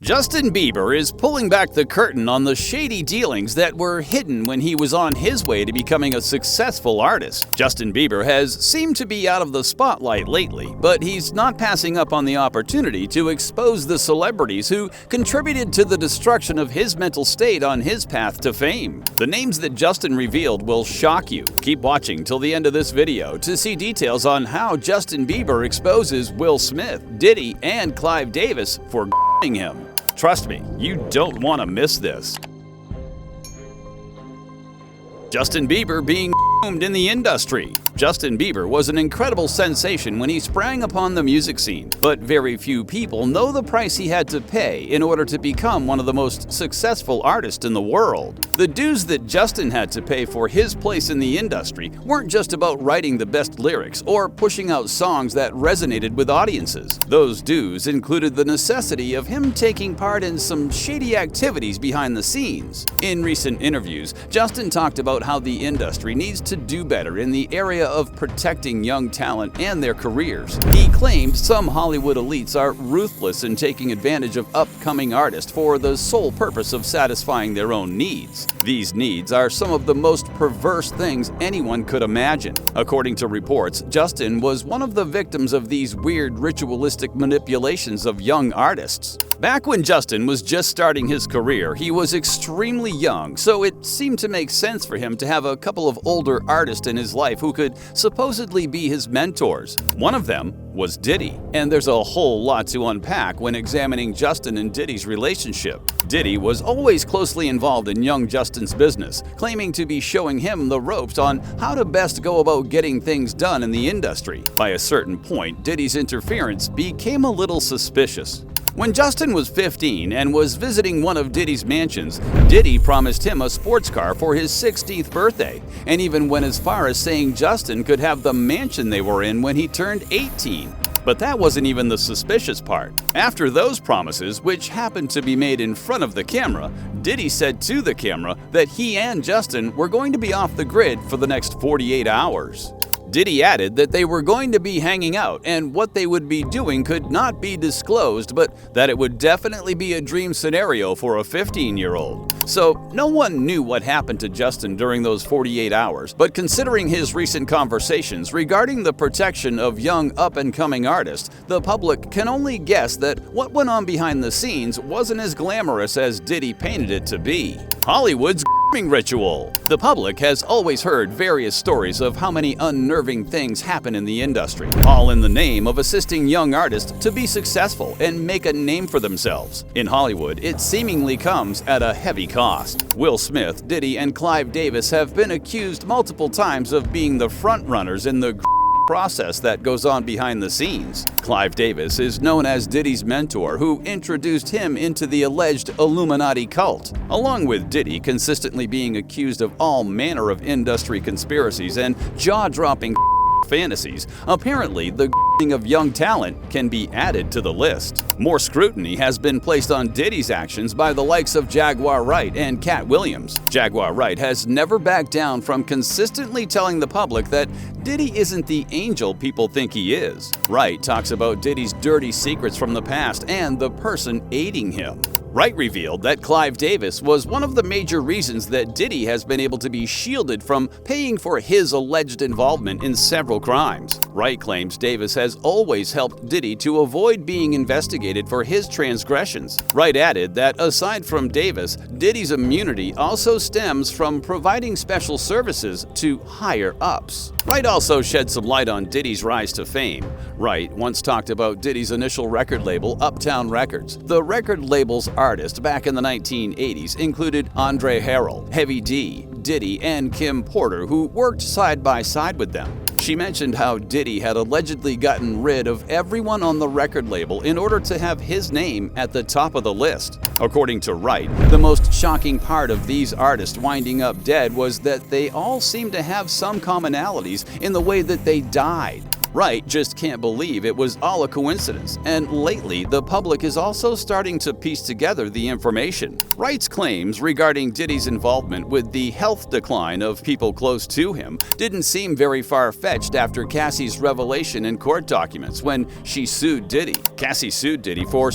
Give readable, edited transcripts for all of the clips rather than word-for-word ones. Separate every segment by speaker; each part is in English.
Speaker 1: Justin Bieber is pulling back the curtain on the shady dealings that were hidden when he was on his way to becoming a successful artist. Justin Bieber has seemed to be out of the spotlight lately, but he's not passing up on the opportunity to expose the celebrities who contributed to the destruction of his mental state on his path to fame. The names that Justin revealed will shock you. Keep watching till the end of this video to see details on how Justin Bieber exposes Will Smith, Diddy, and Clive Davis for grooming him. Trust me, you don't want to miss this. Justin Bieber being groomed in the industry. Justin Bieber was an incredible sensation when he sprang upon the music scene, but very few people know the price he had to pay in order to become one of the most successful artists in the world. The dues that Justin had to pay for his place in the industry weren't just about writing the best lyrics or pushing out songs that resonated with audiences. Those dues included the necessity of him taking part in some shady activities behind the scenes. In recent interviews, Justin talked about how the industry needs to do better in the area of protecting young talent and their careers. He claimed some Hollywood elites are ruthless in taking advantage of upcoming artists for the sole purpose of satisfying their own needs. These needs are some of the most perverse things anyone could imagine. According to reports, Justin was one of the victims of these weird ritualistic manipulations of young artists. Back when Justin was just starting his career, he was extremely young, so it seemed to make sense for him to have a couple of older artists in his life who could supposedly be his mentors. One of them was Diddy, and there's a whole lot to unpack when examining Justin and Diddy's relationship. Diddy was always closely involved in young Justin's business, claiming to be showing him the ropes on how to best go about getting things done in the industry. By a certain point, Diddy's interference became a little suspicious. When Justin was 15 and was visiting one of Diddy's mansions, Diddy promised him a sports car for his 16th birthday, and even went as far as saying Justin could have the mansion they were in when he turned 18. But that wasn't even the suspicious part. After those promises, which happened to be made in front of the camera, Diddy said to the camera that he and Justin were going to be off the grid for the next 48 hours. Diddy added that they were going to be hanging out and what they would be doing could not be disclosed, but that it would definitely be a dream scenario for a 15-year-old. So no one knew what happened to Justin during those 48 hours, but considering his recent conversations regarding the protection of young up-and-coming artists, the public can only guess that what went on behind the scenes wasn't as glamorous as Diddy painted it to be. Hollywood's grooming ritual. The public has always heard various stories of how many unnerving things happen in the industry, all in the name of assisting young artists to be successful and make a name for themselves. In Hollywood, it seemingly comes at a heavy cost. Will Smith, Diddy, and Clive Davis have been accused multiple times of being the front-runners in the process that goes on behind the scenes. Clive Davis is known as Diddy's mentor, who introduced him into the alleged Illuminati cult, along with Diddy consistently being accused of all manner of industry conspiracies and jaw-dropping fantasies. Apparently, the grooming of young talent can be added to the list. More scrutiny has been placed on Diddy's actions by the likes of Jaguar Wright and Cat Williams. Jaguar Wright has never backed down from consistently telling the public that Diddy isn't the angel people think he is. Wright talks about Diddy's dirty secrets from the past and the person aiding him. Wright revealed that Clive Davis was one of the major reasons that Diddy has been able to be shielded from paying for his alleged involvement in several crimes. Wright claims Davis has always helped Diddy to avoid being investigated for his transgressions. Wright added that aside from Davis, Diddy's immunity also stems from providing special services to higher-ups. Wright also shed some light on Diddy's rise to fame. Wright once talked about Diddy's initial record label, Uptown Records. The record label's artists back in the 1980s included Andre Harrell, Heavy D, Diddy, and Kim Porter, who worked side by side with them. She mentioned how Diddy had allegedly gotten rid of everyone on the record label in order to have his name at the top of the list. According to Wright, the most shocking part of these artists winding up dead was that they all seemed to have some commonalities in the way that they died. Wright just can't believe it was all a coincidence, and lately the public is also starting to piece together the information. Wright's claims regarding Diddy's involvement with the health decline of people close to him didn't seem very far-fetched after Cassie's revelation in court documents when she sued Diddy. Cassie sued Diddy for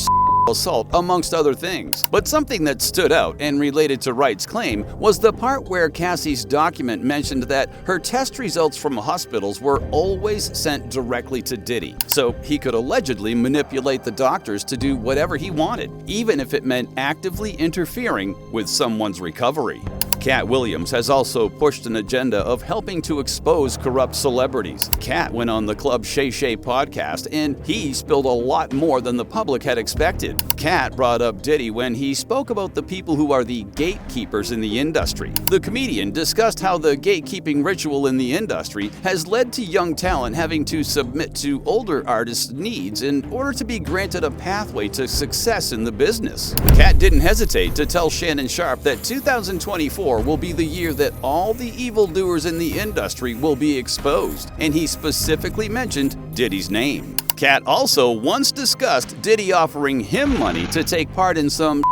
Speaker 1: assault, amongst other things. But something that stood out and related to Wright's claim was the part where Cassie's document mentioned that her test results from hospitals were always sent directly to Diddy, so he could allegedly manipulate the doctors to do whatever he wanted, even if it meant actively interfering with someone's recovery. Cat Williams has also pushed an agenda of helping to expose corrupt celebrities. Cat went on the Club Shay Shay podcast, and he spilled a lot more than the public had expected. Cat brought up Diddy when he spoke about the people who are the gatekeepers in the industry. The comedian discussed how the gatekeeping ritual in the industry has led to young talent having to submit to older artists' needs in order to be granted a pathway to success in the business. Cat didn't hesitate to tell Shannon Sharpe that 2024 will be the year that all the evildoers in the industry will be exposed, and he specifically mentioned Diddy's name. Cat also once discussed Diddy offering him money to take part in some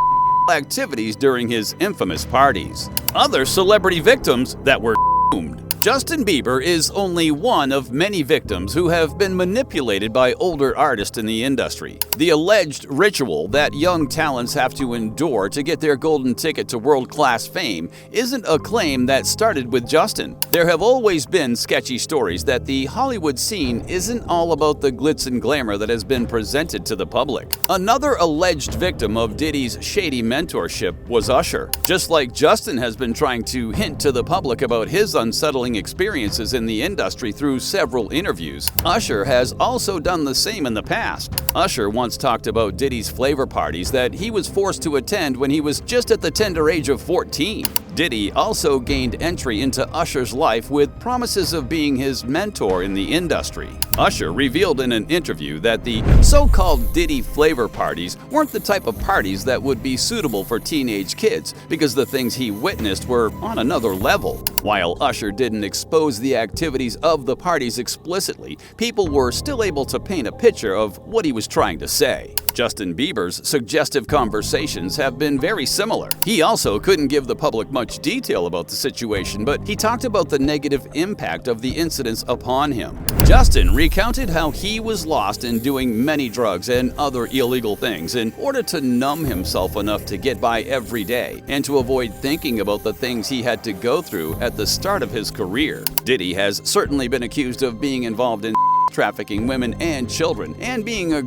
Speaker 1: activities during his infamous parties. Other celebrity victims that were doomed. Justin Bieber is only one of many victims who have been manipulated by older artists in the industry. The alleged ritual that young talents have to endure to get their golden ticket to world-class fame isn't a claim that started with Justin. There have always been sketchy stories that the Hollywood scene isn't all about the glitz and glamour that has been presented to the public. Another alleged victim of Diddy's shady mentorship was Usher. Just like Justin has been trying to hint to the public about his unsettling experiences in the industry through several interviews, Usher has also done the same in the past. Usher once talked about Diddy's flavor parties that he was forced to attend when he was just at the tender age of 14. Diddy also gained entry into Usher's life with promises of being his mentor in the industry. Usher revealed in an interview that the so-called Diddy flavor parties weren't the type of parties that would be suitable for teenage kids because the things he witnessed were on another level. While Usher didn't expose the activities of the parties explicitly, people were still able to paint a picture of what he was trying to say. Justin Bieber's suggestive conversations have been very similar. He also couldn't give the public much detail about the situation, but he talked about the negative impact of the incidents upon him. Justin recounted how he was lost in doing many drugs and other illegal things in order to numb himself enough to get by every day and to avoid thinking about the things he had to go through at the start of his career. Diddy has certainly been accused of being involved in trafficking women and children and being a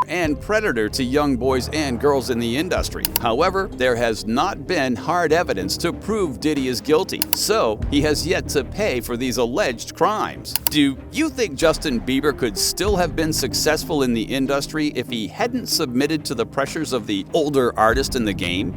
Speaker 1: and predator to young boys and girls in the industry. However, there has not been hard evidence to prove Diddy is guilty, so he has yet to pay for these alleged crimes. Do you think Justin Bieber could still have been successful in the industry if he hadn't submitted to the pressures of the older artist in the game?